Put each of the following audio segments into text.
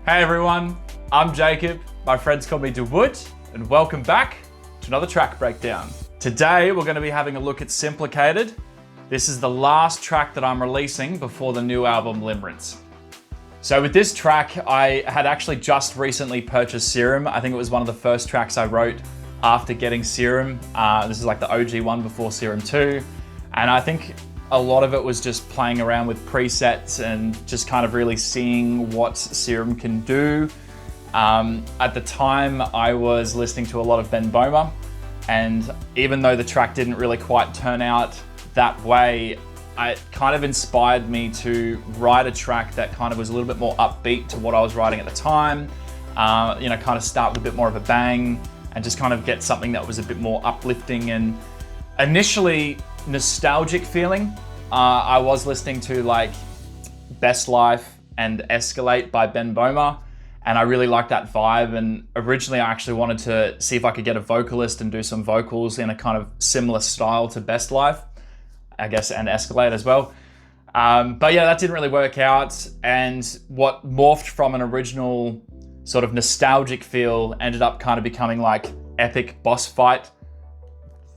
Hey everyone, I'm Jacob. My friends call me DeWood, and welcome back to another track breakdown. Today we're going to be having a look at Simplicated. This is the last track that I'm releasing before the new album Limerence. So with this track, I had actually just recently purchased Serum. I think it was one of the first tracks I wrote after getting Serum. This is like the OG one before Serum 2. And I think a lot of it was just playing around with presets and just kind of really seeing what Serum can do. At the time, I was listening to a lot of Ben Böhmer, and even though the track didn't really quite turn out that way, it kind of inspired me to write a track that kind of was a little bit more upbeat to what I was writing at the time. Kind of start with a bit more of a bang and just kind of get something that was a bit more uplifting and initially nostalgic feeling. I was listening to like Best Life and Escalate by Ben Böhmer, and I really liked that vibe. And originally I actually wanted to see if I could get a vocalist and do some vocals in a kind of similar style to Best Life, I guess, and Escalate as well. But yeah, that didn't really work out. And what morphed from an original sort of nostalgic feel ended up kind of becoming like epic boss fight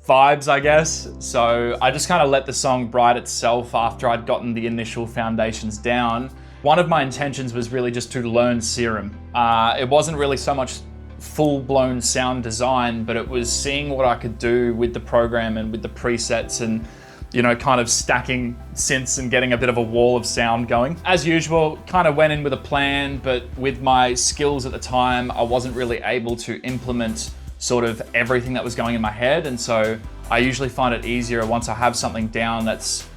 vibes, I guess. So I just kind of let the song write itself after I'd gotten the initial foundations down. One of my intentions was really just to learn Serum. It wasn't really so much full-blown sound design, but it was seeing what I could do with the program and with the presets and, you know, kind of stacking synths and getting a bit of a wall of sound going. As usual, kind of went in with a plan, but with my skills at the time, I wasn't really able to implement sort of everything that was going in my head. And so I usually find it easier once I have something down that's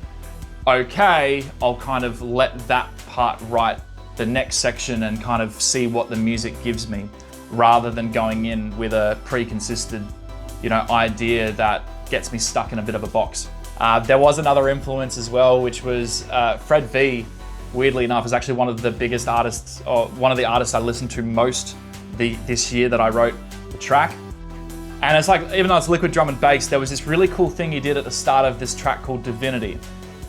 okay, I'll kind of let that part write the next section and kind of see what the music gives me, rather than going in with a pre-consisted, idea that gets me stuck in a bit of a box. There was another influence as well, which was Fred V, weirdly enough, is actually one of the biggest artists, or one of the artists I listened to most this year that I wrote the track. And it's like, even though it's liquid drum and bass, there was this really cool thing he did at the start of this track called Divinity.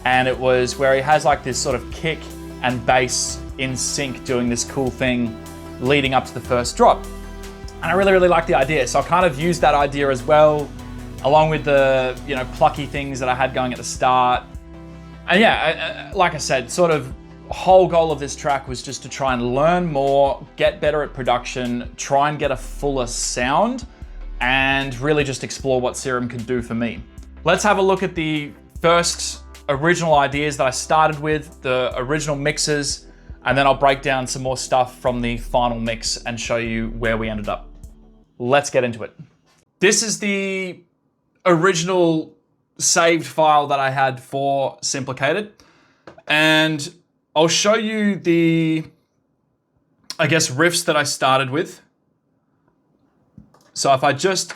And it was where he has like this sort of kick and bass in sync doing this cool thing leading up to the first drop. And I really, really like the idea. So I kind of used that idea as well, along with the, plucky things that I had going at the start. And yeah, like I said, sort of whole goal of this track was just to try and learn more, get better at production, try and get a fuller sound, and really just explore what Serum can do for me. Let's have a look at the first original ideas that I started with, the original mixes, and then I'll break down some more stuff from the final mix and show you where we ended up. Let's get into it. This is the original saved file that I had for Simplicated, and I'll show you the, riffs that I started with. So if I just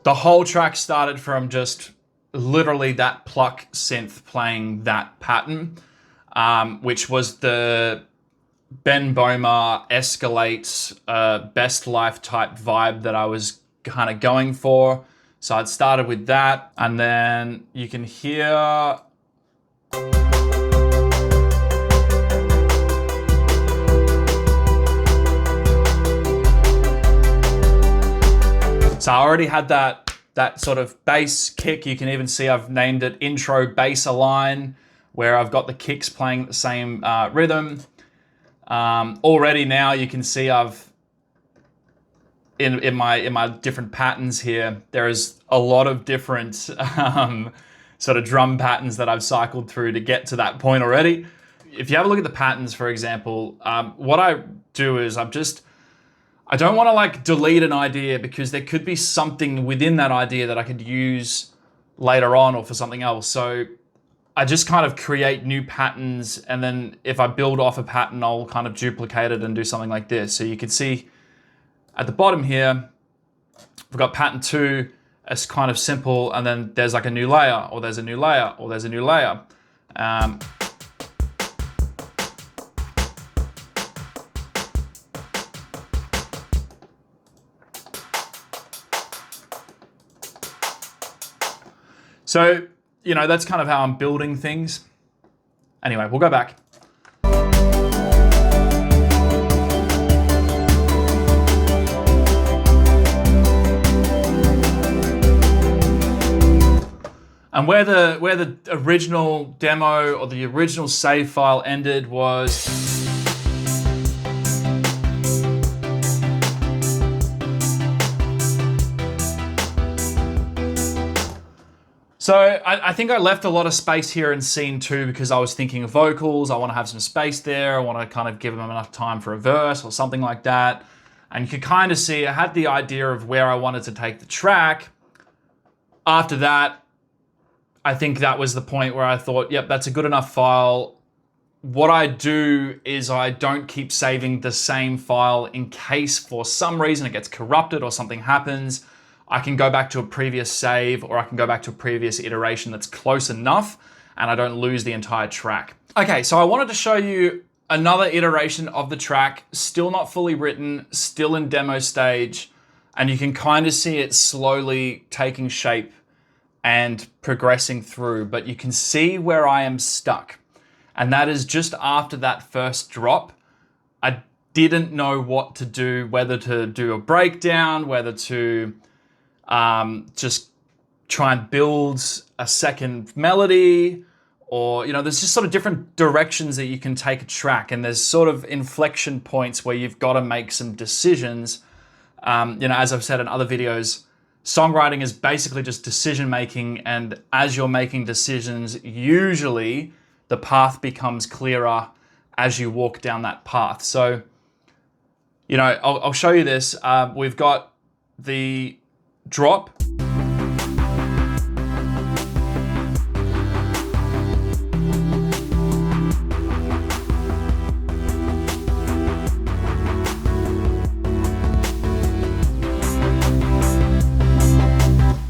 the whole track started from just literally that pluck synth playing that pattern, which was the Ben Böhmer Escalate Best Life type vibe that I was kind of going for. So I'd started with that, and then you can hear so I already had that sort of bass kick. You can even see I've named it intro bass align, where I've got the kicks playing the same rhythm. Already now you can see I've in my different patterns here, there is a lot of different sort of drum patterns that I've cycled through to get to that point already. If you have a look at the patterns, for example, what I do is I don't want to like delete an idea, because there could be something within that idea that I could use later on or for something else. So I just kind of create new patterns, and then if I build off a pattern, I'll kind of duplicate it and do something like this. So you can see at the bottom here, we've got pattern 2, it's kind of simple, and then there's like a new layer, or there's a new layer, or there's a new layer. So, you know, that's kind of how I'm building things. Anyway, we'll go back. And where the original demo or the original save file ended was so I think I left a lot of space here in scene 2 because I was thinking of vocals. I want to have some space there. I want to kind of give them enough time for a verse or something like that. And you could kind of see I had the idea of where I wanted to take the track. After that, I think that was the point where I thought, yep, that's a good enough file. What I do is I don't keep saving the same file in case for some reason it gets corrupted or something happens. I can go back to a previous save or I can go back to a previous iteration that's close enough and I don't lose the entire track. Okay, so I wanted to show you another iteration of the track, still not fully written, still in demo stage, and you can kind of see it slowly taking shape and progressing through, but you can see where I am stuck. And that is just after that first drop, I didn't know what to do, whether to do a breakdown, whether to just try and build a second melody, or, you know, there's just sort of different directions that you can take a track, and there's sort of inflection points where you've got to make some decisions. You know, as I've said in other videos, songwriting is basically just decision making, and as you're making decisions, usually the path becomes clearer as you walk down that path. So, you know, I'll show you this. We've got the drop.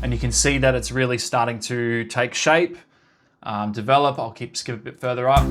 You can see that it's really starting to take shape, develop. I'll skip a bit further up.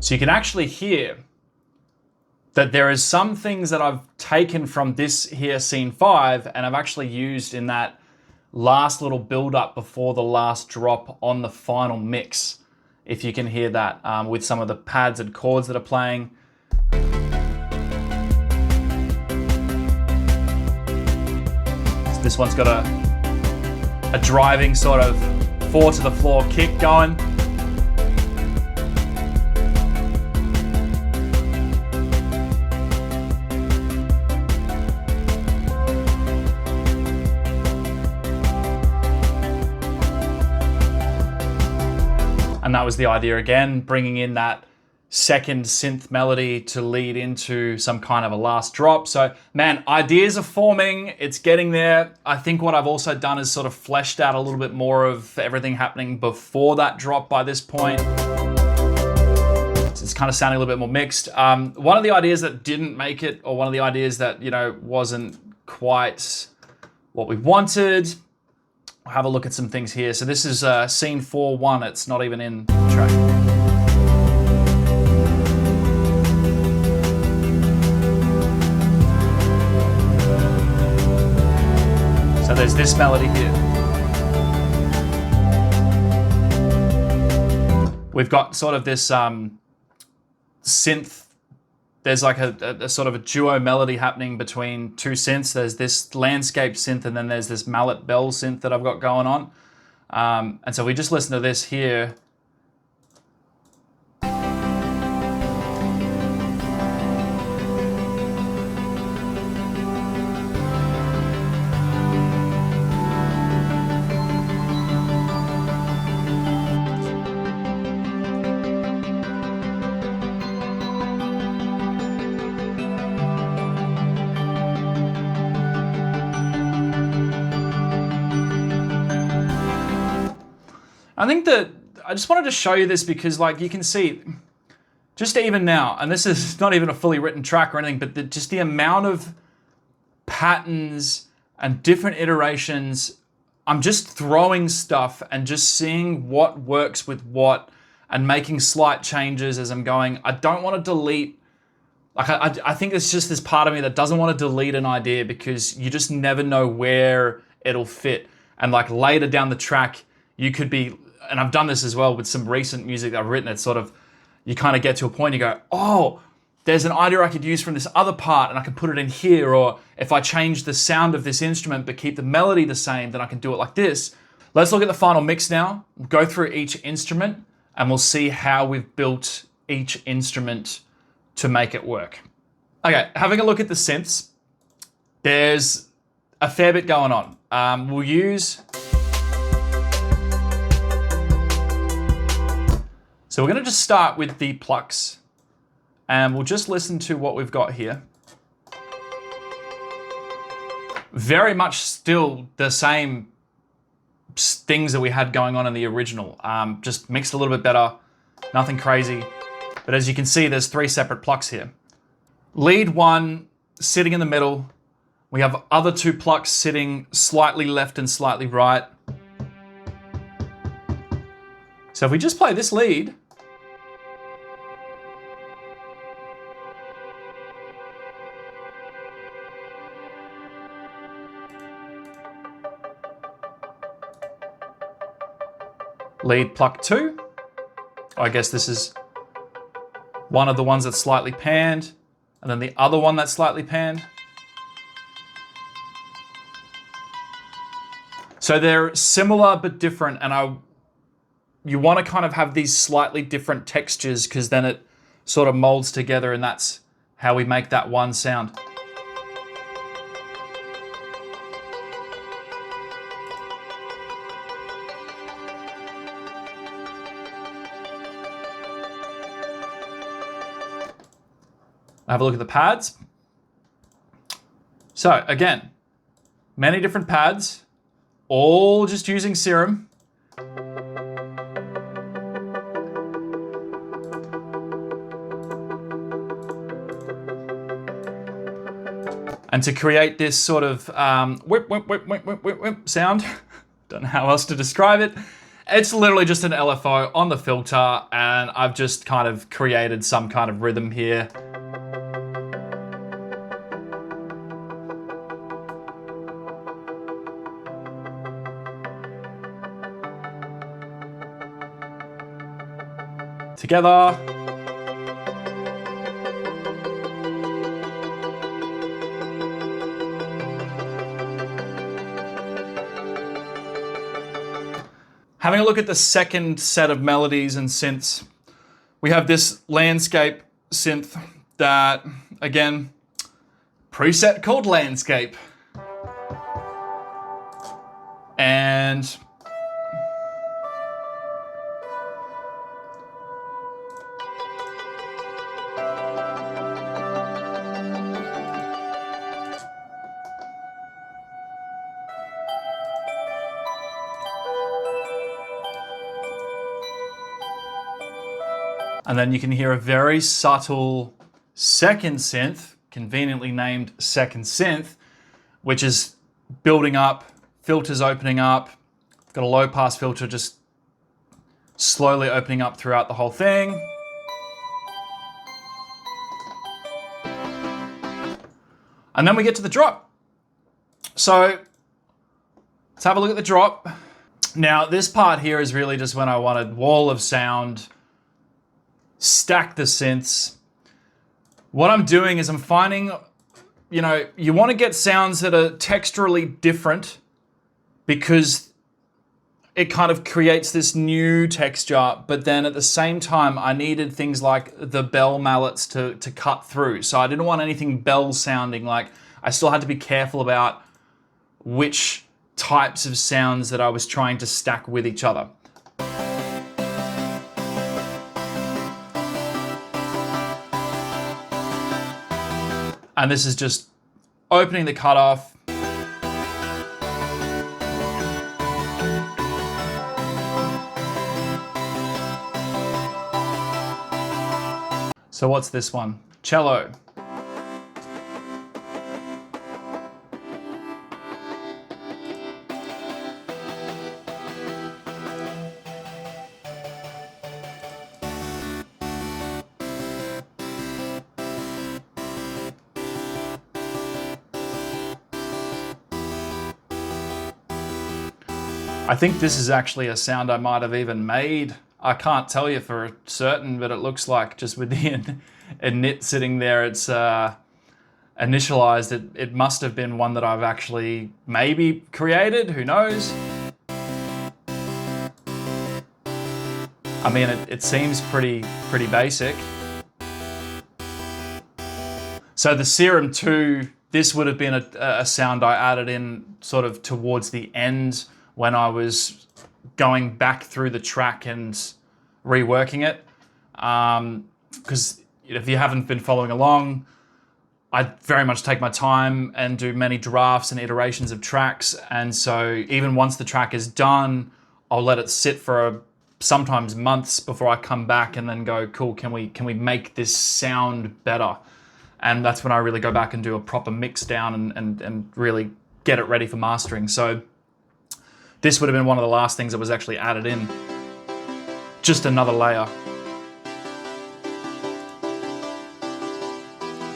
So you can actually hear that there is some things that I've taken from this here scene 5 and I've actually used in that last little build up before the last drop on the final mix. If you can hear that with some of the pads and chords that are playing. So this one's got a driving sort of 4 to the floor kick going. And that was the idea again, bringing in that second synth melody to lead into some kind of a last drop. So man, ideas are forming, it's getting there. I think what I've also done is sort of fleshed out a little bit more of everything happening before that drop by this point. It's kind of sounding a little bit more mixed. One of the ideas that didn't make it, or one of the ideas that, you know, wasn't quite what we wanted, I'll have a look at some things here. So this is scene 4-1. It's not even in the track. So there's this melody here. We've got sort of this synth. There's like a sort of a duo melody happening between two synths. There's this landscape synth and then there's this mallet bell synth that I've got going on. And so we just listen to this here. I just wanted to show you this because like you can see, just even now, and this is not even a fully written track or anything, but just the amount of patterns and different iterations. I'm just throwing stuff and just seeing what works with what and making slight changes as I'm going. I don't want to delete, like I think it's just this part of me that doesn't want to delete an idea because you just never know where it'll fit. And like later down the track, you could be, and I've done this as well with some recent music that I've written, it's sort of, you kind of get to a point, you go, oh, there's an idea I could use from this other part and I can put it in here. Or if I change the sound of this instrument but keep the melody the same, then I can do it like this. Let's look at the final mix now. We'll go through each instrument and we'll see how we've built each instrument to make it work. Okay, having a look at the synths, there's a fair bit going on. We'll use... So we're gonna just start with the plucks and we'll just listen to what we've got here. Very much still the same things that we had going on in the original, just mixed a little bit better, nothing crazy. But as you can see, there's 3 separate plucks here. Lead 1 sitting in the middle. We have other 2 plucks sitting slightly left and slightly right. So if we just play this lead, lead pluck 2. I guess this is one of the ones that's slightly panned, and then the other one that's slightly panned. So they're similar but different, and you want to kind of have these slightly different textures because then it sort of molds together, and that's how we make that one sound. Have a look at the pads. So again, many different pads, all just using Serum. And to create this sort of whip, whip, whip, whip, whip, whip, whip sound, don't know how else to describe it. It's literally just an LFO on the filter, and I've just kind of created some kind of rhythm here. Together. Having a look at the second set of melodies and synths, we have this landscape synth that, again, preset called landscape. And then you can hear a very subtle second synth, conveniently named second synth, which is building up, filters opening up. Got a low pass filter just slowly opening up throughout the whole thing. And then we get to the drop. So let's have a look at the drop. Now this part here is really just when I wanted wall of sound, stack the synths. What I'm doing is I'm finding, you want to get sounds that are texturally different because it kind of creates this new texture, but then at the same time, I needed things like the bell mallets to cut through. So I didn't want anything bell sounding. Like I still had to be careful about which types of sounds that I was trying to stack with each other. And this is just opening the cutoff. So what's this one? Cello. I think this is actually a sound I might have even made. I can't tell you for certain, but it looks like just with the init sitting there, it's initialized. It must have been one that I've actually maybe created, who knows? I mean, it seems pretty basic. So the Serum 2, this would have been a sound I added in sort of towards the end when I was going back through the track and reworking it. Because if you haven't been following along, I very much take my time and do many drafts and iterations of tracks. And so even once the track is done, I'll let it sit for sometimes months before I come back and then go, cool, can we make this sound better? And that's when I really go back and do a proper mix down and really get it ready for mastering. So this would have been one of the last things that was actually added in. Just another layer.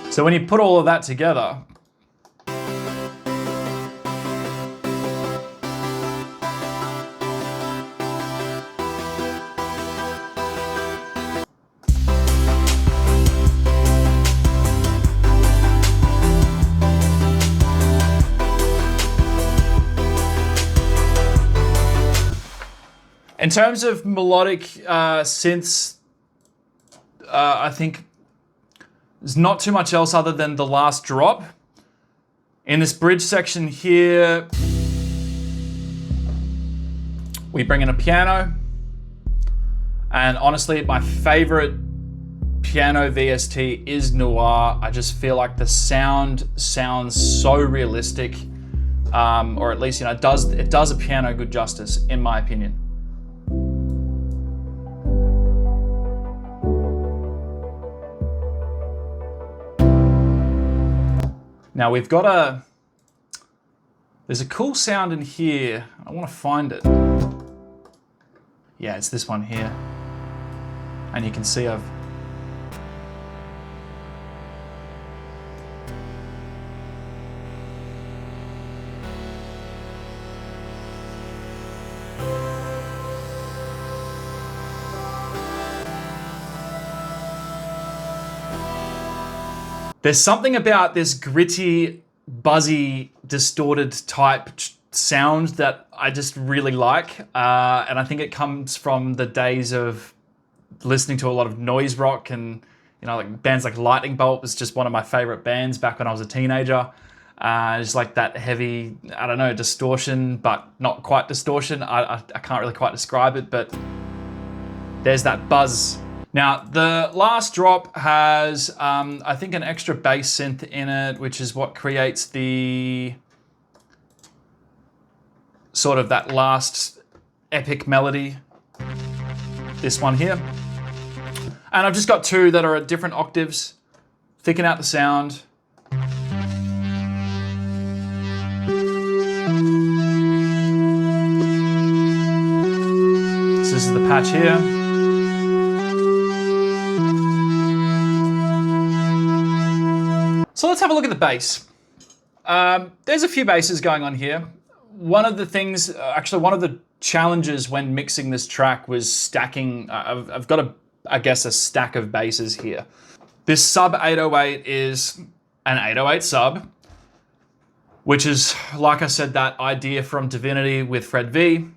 So when you put all of that together, in terms of melodic synths, I think there's not too much else other than the last drop. In this bridge section here, we bring in a piano. And honestly, my favorite piano VST is Noir. I just feel like the sound sounds so realistic, or at least, you know, it does a piano good justice, in my opinion. Now we've got there's a cool sound in here. I want to find it. Yeah, it's this one here. And you can see there's something about this gritty, buzzy, distorted type sound that I just really like. And I think it comes from the days of listening to a lot of noise rock, and you know, like bands like Lightning Bolt was just one of my favorite bands back when I was a teenager. Just like that heavy, I don't know, distortion, but not quite distortion. I can't really quite describe it, but there's that buzz. Now, the last drop has, I think, an extra bass synth in it, which is what creates the sort of that last epic melody. This one here. And I've just got two that are at different octaves, thicken out the sound. So this is the patch here. So let's have a look at the bass. There's a few basses going on here. One of the things, actually one of the challenges when mixing this track was stacking. I've got I guess a stack of basses here. This sub 808 is an 808 sub, which is, like I said, that idea from Divinity with Fred V.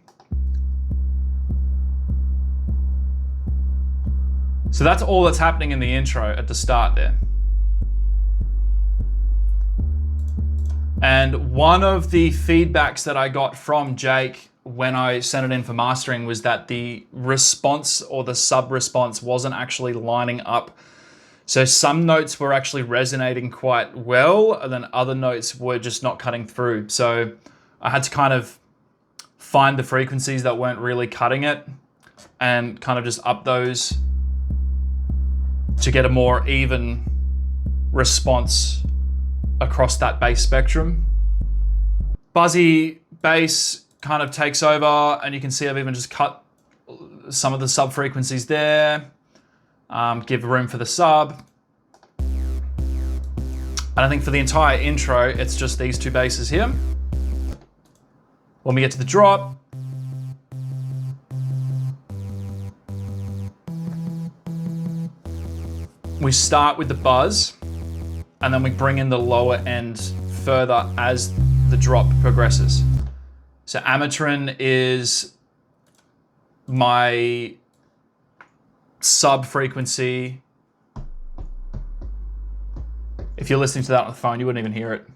So that's all that's happening in the intro at the start there. And one of the feedbacks that I got from Jake when I sent it in for mastering was that the response or the sub response wasn't actually lining up. So some notes were actually resonating quite well, and then other notes were just not cutting through. So I had to kind of find the frequencies that weren't really cutting it and kind of just up those. to get a more even response across that bass spectrum. Buzzy bass kind of takes over, and you can see I've even just cut some of the sub frequencies there, give room for the sub. And I think for the entire intro, it's just these two basses here. When we get to the drop, we start with the buzz, and then we bring in the lower end further as the drop progresses. So Amatrin is my sub frequency. If you're listening to that on the phone, you wouldn't even hear it.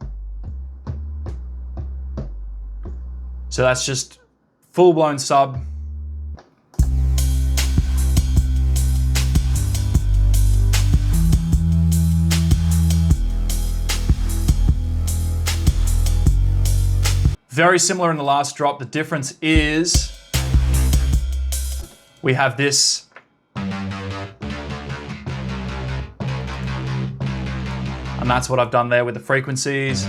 So that's just full-blown sub. Very similar in the last drop. The difference is we have this and that's what I've done there with the frequencies.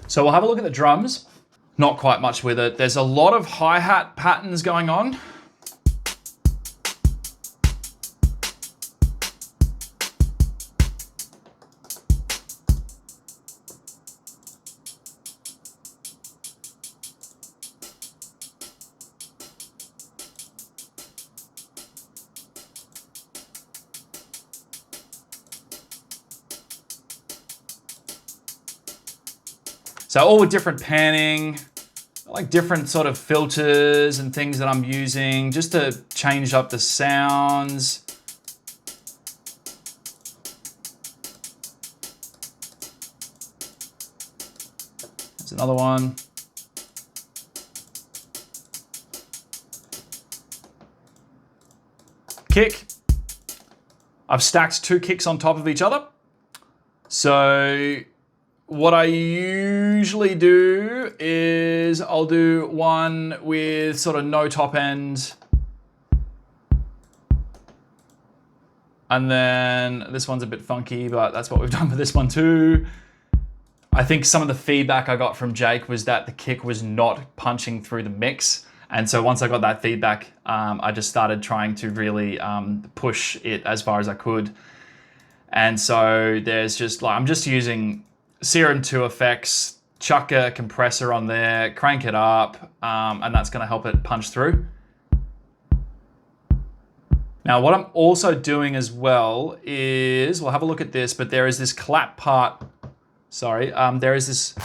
So we'll have a look at the drums. Not quite much with it. There's a lot of hi-hat patterns going on. So all with different panning, like different sort of filters and things that I'm using just to change up the sounds. There's another one. Kick. I've stacked two kicks on top of each other. So what I usually do is I'll do one with sort of no top end. And then this one's a bit funky, but that's what we've done for this one too. I think some of the feedback I got from Jake was that the kick was not punching through the mix. And so once I got that feedback, I just started trying to really push it as far as I could. And so there's just like, I'm just using Serum 2 effects, chuck a compressor on there, crank it up, and that's gonna help it punch through. Now what I'm also doing as well is, we'll have a look at this, but there is this clap part, sorry, there is this,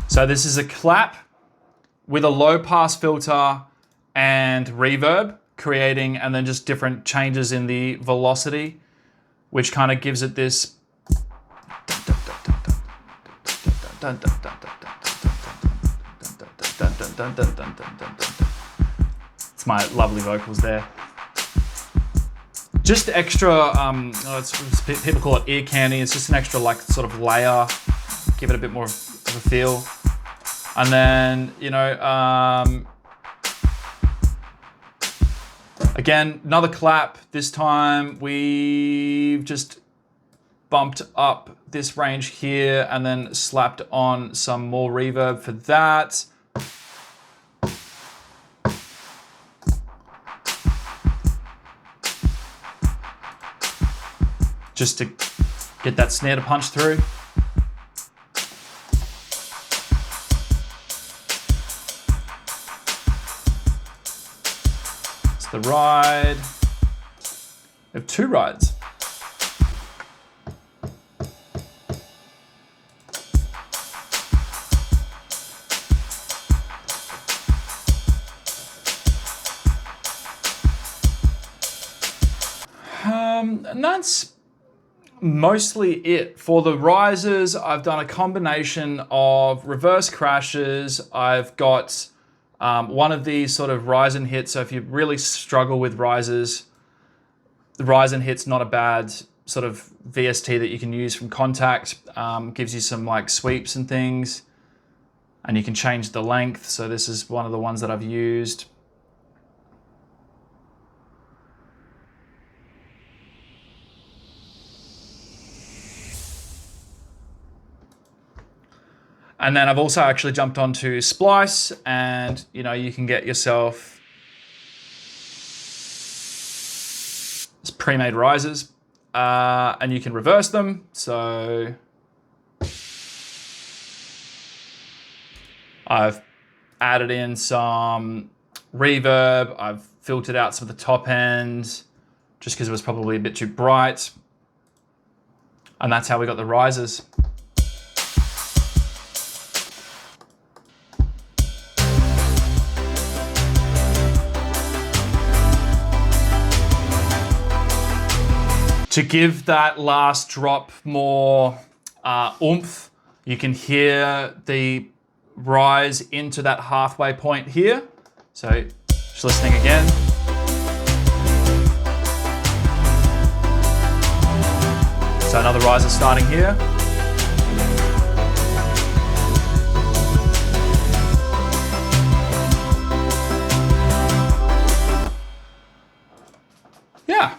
so this is a clap with a low pass filter and reverb creating, and then just different changes in the velocity, which kind of gives it this. It's my lovely vocals there. Just extra, people call it ear candy. It's just an extra like sort of layer, give it a bit more of a feel. And then, you know, again, another clap. This time we've just bumped up this range here and then slapped on some more reverb for that. Just to get that snare to punch through. The ride. We have two rides. And that's mostly it. For the risers, I've done a combination of reverse crashes. I've got One of these sort of rise and hits, so if you really struggle with rises, the rise and hit's not a bad sort of VST that you can use from Contact. Gives you some like sweeps and things, and you can change the length. So this is one of the ones that I've used. And then I've also actually jumped onto Splice, and you know, you can get yourself pre-made rises, and you can reverse them. So I've added in some reverb. I've filtered out some of the top end just because it was probably a bit too bright. And that's how we got the rises. To give that last drop more oomph, you can hear the rise into that halfway point here. So just listening again. So another rise is starting here. Yeah.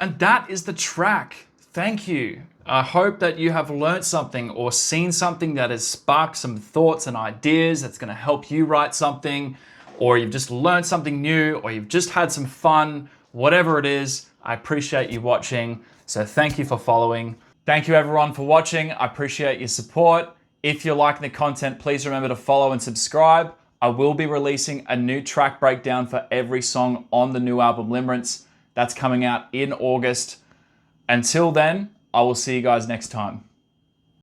And that is the track. Thank you. I hope that you have learned something or seen something that has sparked some thoughts and ideas that's going to help you write something, or you've just learned something new, or you've just had some fun, whatever it is. I appreciate you watching. So thank you for following. Thank you everyone for watching. I appreciate your support. If you're liking the content, please remember to follow and subscribe. I will be releasing a new track breakdown for every song on the new album Limerence. That's coming out in August. Until then, I will see you guys next time.